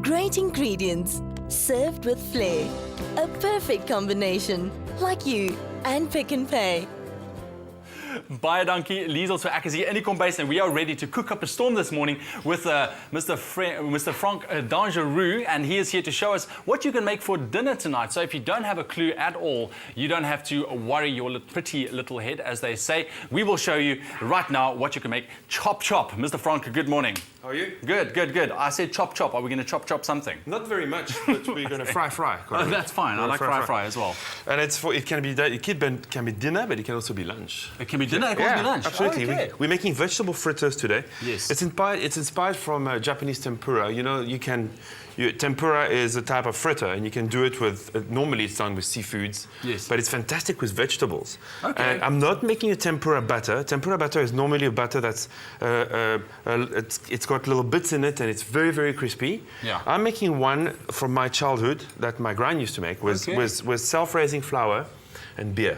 Great ingredients, served with flair. A perfect combination, like you and Pick n Pay. Baie dankie, Liesel. So ek is hier in die kombuis and we are ready to cook up a storm this morning with Mr. Frank Dangereux, and he is here to show us what you can make for dinner tonight. So if you don't have a clue at all, you don't have to worry your pretty little head, as they say. We will show you right now what you can make. Chop chop. Mr. Frank, good morning. How are you? Good, good, good. I said chop chop. Are we going to chop something? Not very much, but we're going to fry. Oh, that's fine. I like fry as well. And it can be dinner, but it can also be lunch. It can be dinner, it can be lunch. Absolutely. Oh, okay. We're making vegetable fritters today. Yes. It's inspired from Japanese tempura. You know, tempura is a type of fritter, and you can do it with, normally it's done with seafoods. Yes. But it's fantastic with vegetables. Okay. And I'm not making a tempura batter. Tempura batter is normally a batter that's, it's got little bits in it, and it's very, very crispy. Yeah. I'm making one from my childhood that my gran used to make with self-raising flour and beer.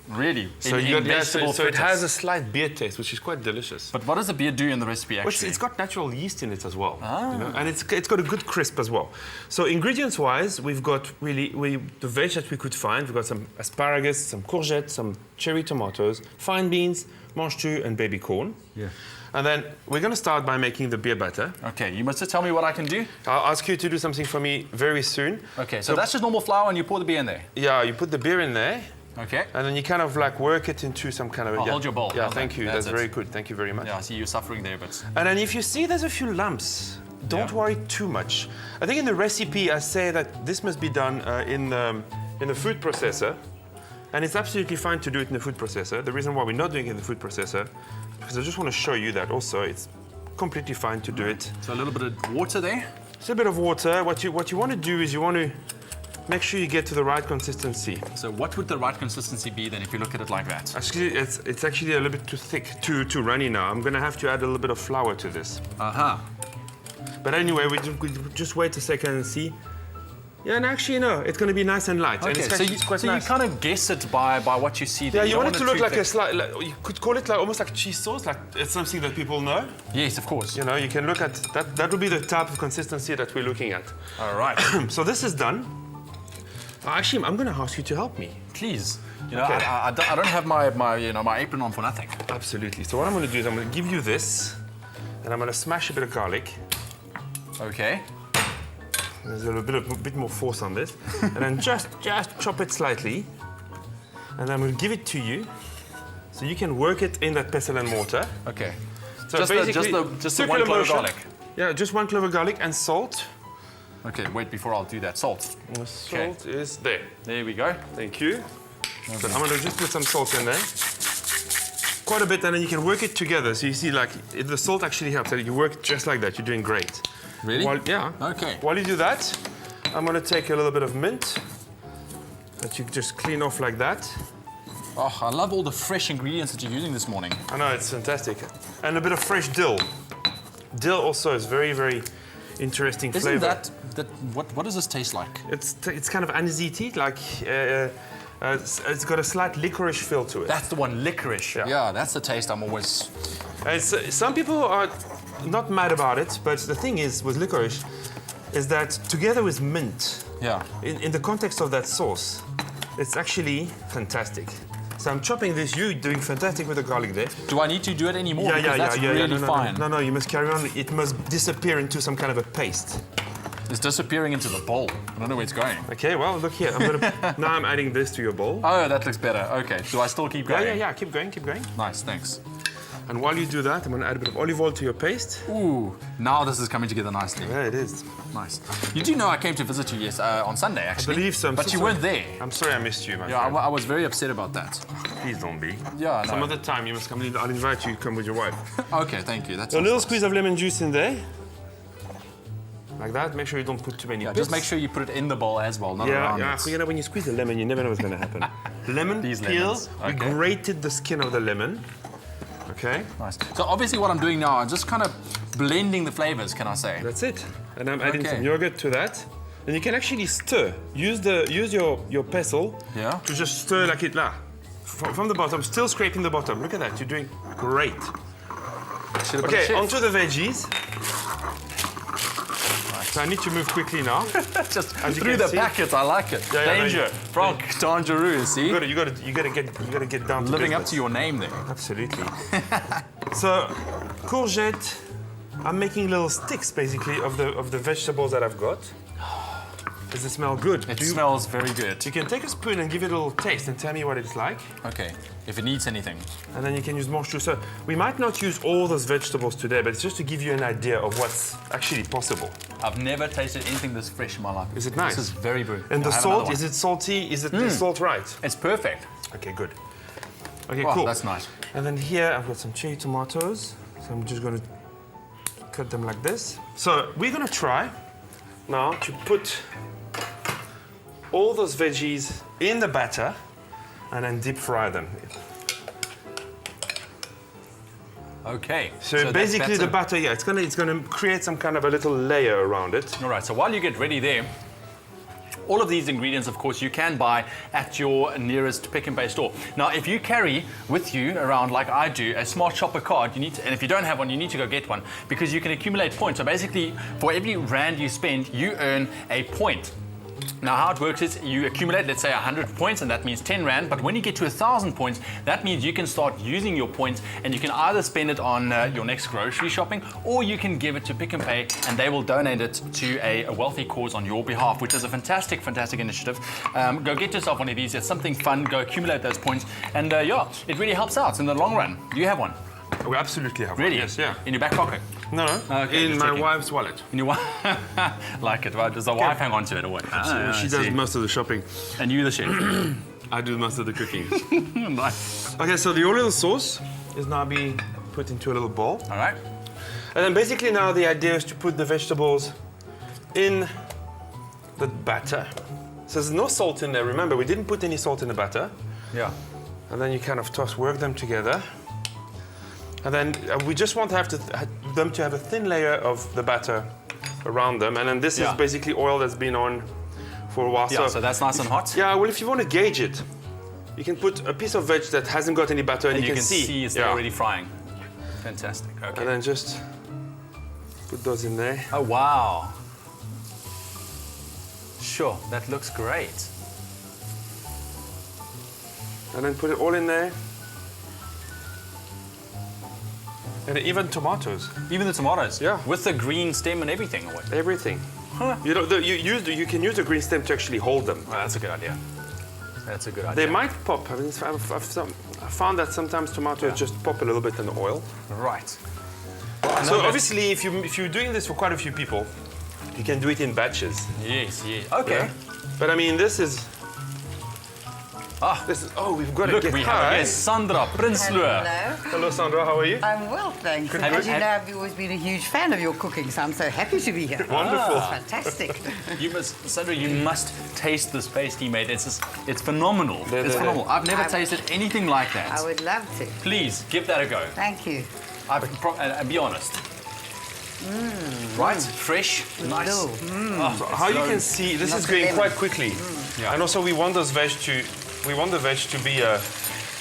Really? So it has a slight beer taste, which is quite delicious. But what does the beer do in the recipe, actually? Well, it's got natural yeast in it as well. You know? And it's got a good crisp as well. So ingredients-wise, we've got the veg that we could find. We've got some asparagus, some courgettes, some cherry tomatoes, fine beans, mange tout, and baby corn. Yeah. And then we're going to start by making the beer batter. Okay, you must tell me what I can do. I'll ask you to do something for me very soon. Okay, so that's just normal flour and you pour the beer in there? Yeah, you put the beer in there. Okay. And then you kind of like work it into some kind of... Hold your bowl. Yeah, thank you. That's very good. Thank you very much. Yeah, I see you suffering there, but... And then if you see there's a few lumps, don't worry too much. I think in the recipe I say that this must be done in a food processor. And it's absolutely fine to do it in a food processor. The reason why we're not doing it in the food processor, because I just want to show you that also it's completely fine to do it. So a little bit of water there? Just a bit of water. What you want to do is you want to make sure you get to the right consistency. So what would the right consistency be then if you look at it like that? Actually, it's actually a little bit too thick, too runny now. I'm going to have to add a little bit of flour to this. But anyway, we just wait a second and see. Yeah, and actually, no, it's going to be nice and light. Okay, and it's so you kind of guess it by what you see there. Yeah, you want it to look like a slight, you could call it like almost like cheese sauce, like it's something that people know. Yes, of course. You know, you can look at that. That would be the type of consistency that we're looking at. All right. So this is done. Actually, I'm going to ask you to help me. Please. You know, Okay. I don't have my apron on for nothing. Absolutely. So what I'm going to do is I'm going to give you this, and I'm going to smash a bit of garlic. Okay. There's a bit more force on this, and then just chop it slightly, and I'm going to give it to you, so you can work it in that pestle and mortar. Okay. So just the one clove of garlic. Yeah, just one clove of garlic and salt. Okay, wait, before I'll do that, salt. The salt is there. There we go. Thank you. So I'm going to just put some salt in there. Quite a bit, and then you can work it together. So you see, like, the salt actually helps. You work just like that. You're doing great. Really? Yeah. Okay. While you do that, I'm going to take a little bit of mint that you just clean off like that. Oh, I love all the fresh ingredients that you're using this morning. I know, it's fantastic. And a bit of fresh dill. Dill also is very, very interesting flavor. Isn't what does this taste like? It's kind of anisey, like it's got a slight licorice feel to it. That's the one, licorice. Yeah, that's the taste I'm always... Some people are not mad about it, but the thing is with licorice is that together with mint, in the context of that sauce, it's actually fantastic. So I'm chopping this. You're doing fantastic with the garlic there. Do I need to do it anymore? That's really fine. No, you must carry on. It must disappear into some kind of a paste. It's disappearing into the bowl. I don't know where it's going. Okay, well, look here. Now I'm adding this to your bowl. Oh, that looks better. Okay. Do I still keep going? Yeah. Keep going. Nice, thanks. And while you do that, I'm going to add a bit of olive oil to your paste. Ooh, now this is coming together nicely. Yeah, it is. Nice. You do know I came to visit you on Sunday, actually. I believe so. But you weren't there. I'm sorry I missed you, my friend. I was very upset about that. Please don't be. Yeah, Some other time you must come. I'll invite you to come with your wife. Okay, thank you. That's a little squeeze of lemon juice in there. Like that. Make sure you don't put too many bits. Just make sure you put it in the bowl as well, not around it. You know, when you squeeze the lemon, you never know what's going to happen. Lemon peel. We grated the skin of the lemon. Okay. Nice. So obviously what I'm doing now, I'm just kind of blending the flavors, can I say? That's it. And I'm adding some yogurt to that. And you can actually stir. Use your pestle to just stir like it from the bottom, still scraping the bottom. Look at that, you're doing great. Okay, onto the veggies. So I need to move quickly now. Just As you through can the see. packet, I like it. Yeah, Danger, Franck, Dangereux, see? You gotta get down to Living up business. to your name there. Absolutely. So, courgette. I'm making little sticks basically of the vegetables that I've got. Does it smell good? It smells very good. You can take a spoon and give it a little taste and tell me what it's like. Okay, if it needs anything. And then you can use more jus. So we might not use all those vegetables today, but it's just to give you an idea of what's actually possible. I've never tasted anything this fresh in my life. Is it nice? This is very good. And the I'll have another salt, one. is it salty? Is it the salt right? It's perfect. Okay, good. Okay, Oh, cool. that's nice. And then here I've got some cherry tomatoes. So I'm just going to cut them like this. So we're going to try now to put all those veggies in the batter and then deep fry them. Okay. So that's basically the batter, yeah, it's gonna create some kind of a little layer around it. All right, so while you get ready there, all of these ingredients, of course, you can buy at your nearest pick and pay store. Now, if you carry with you around, like I do, a smart shopper card, you need to, and if you don't have one, you need to go get one because you can accumulate points. So basically, for every rand you spend, you earn a point. Now, how it works is you accumulate, let's say, 100 points, and that means 10 rand. But when you get to 1,000 points, that means you can start using your points, and you can either spend it on your next grocery shopping, or you can give it to Pick and Pay, and they will donate it to a wealthy cause on your behalf, which is a fantastic, fantastic initiative. Go get yourself one of these. It's something fun. Go accumulate those points, and yeah, it really helps out in the long run. Do you have one? We absolutely have one. Really? Yes, yeah. In your back pocket? No, Okay, in just my checking. wife's wallet. In your wife? Like it, right? Does the wife hang on to it or what? She does most of the shopping. And you the chef? I do most of the cooking. Nice. Okay, so the olive sauce is now being put into a little bowl. All right. And then basically now the idea is to put the vegetables in the batter. So there's no salt in there. Remember, we didn't put any salt in the batter. Yeah. And then you kind of work them together. And then we just want to have them to have a thin layer of the batter around them. And then this is basically oil that's been on for a while. Yeah, so that's nice and hot. Yeah, well, if you want to gauge it, you can put a piece of veg that hasn't got any butter and And you can see it's already frying. Fantastic. Okay. And then just put those in there. Oh, wow. Sure, that looks great. And then put it all in there. And even tomatoes. Even the tomatoes? Yeah. With the green stem and everything, or what? Everything. Huh. You know, you can use the green stem to actually hold them. Well, that's a good idea. That's a good idea. They might pop. I mean, I found that sometimes tomatoes just pop a little bit in the oil. Right. So obviously, if you're doing this for quite a few people, you can do it in batches. Yes, yes. Okay. Yeah? But I mean, this is. Ah, We've got to look, get we high. have a guest, Sandra Prinsloo. Hello. Hello, Sandra. How are you? I'm well, thanks. And as you know, I've always been a huge fan of your cooking, so I'm so happy to be here. Wonderful. Fantastic. Sandra, you must taste this paste he made. It's phenomenal. It's phenomenal. I've never tasted anything like that. I would love to. Please give that a go. Thank you. And be honest. Right, fresh, nice. No. Oh, So how you can see, this is Lots of going lemon. quite quickly. Yeah. And also, we want the veg to be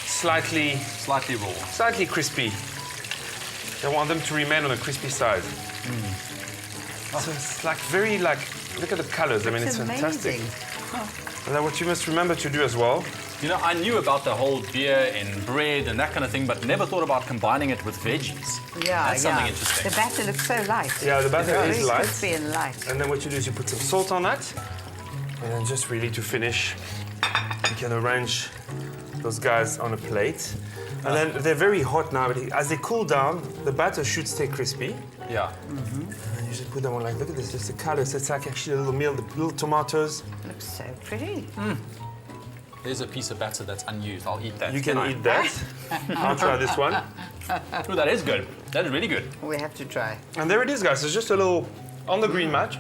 slightly slightly raw. crispy. I want them to remain on the crispy side. So it's look at the colors. I mean, it's fantastic. amazing. And then what you must remember to do as well. You know, I knew about the whole beer and bread and that kind of thing, but never thought about combining it with veggies. Yeah, That's something interesting. The batter looks so light. Yeah, the batter Very is light. crispy and light. And then what you do is you put some salt on that. And then just really to finish, you can arrange those guys on a plate. And then they're very hot now, but as they cool down, the batter should stay crispy. Yeah. And you just put them on like, look at this, just the colors. It's like actually a little meal, the little tomatoes. Looks so pretty. There's a piece of batter that's unused. I'll eat that. You can eat that. I'll try this one. Oh, that is good. That is really good. We have to try. And there it is, guys. It's just a little on the green mat.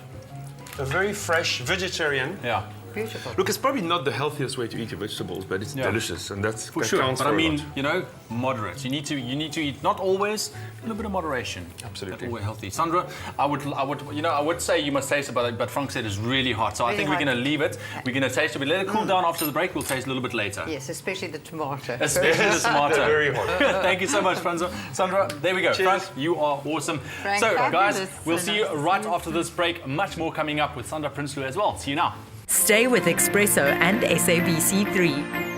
A very fresh vegetarian Yeah. Beautiful. Look, it's probably not the healthiest way to eat your vegetables, but it's delicious, and that's For that sure, counts but for I a mean, lot. you know, moderate. You need to eat not always, a little bit of moderation. Absolutely. But always healthy. Sandra, I would say you must taste it, but Frank said it's really hot, so I Really think we're hot. going to leave it. We're going to taste it. We let it cool down after the break. We'll taste a little bit later. Yes, especially the tomato. Especially the tomato. Very hot. Thank you so much, Sandra. There we go. Cheers. Frank, you are awesome. Frank, so, guys, fabulous. we'll So see you nice to right see you. after this break. Much more coming up with Sandra Prinsloo as well. See you now. Stay with Espresso and SABC3.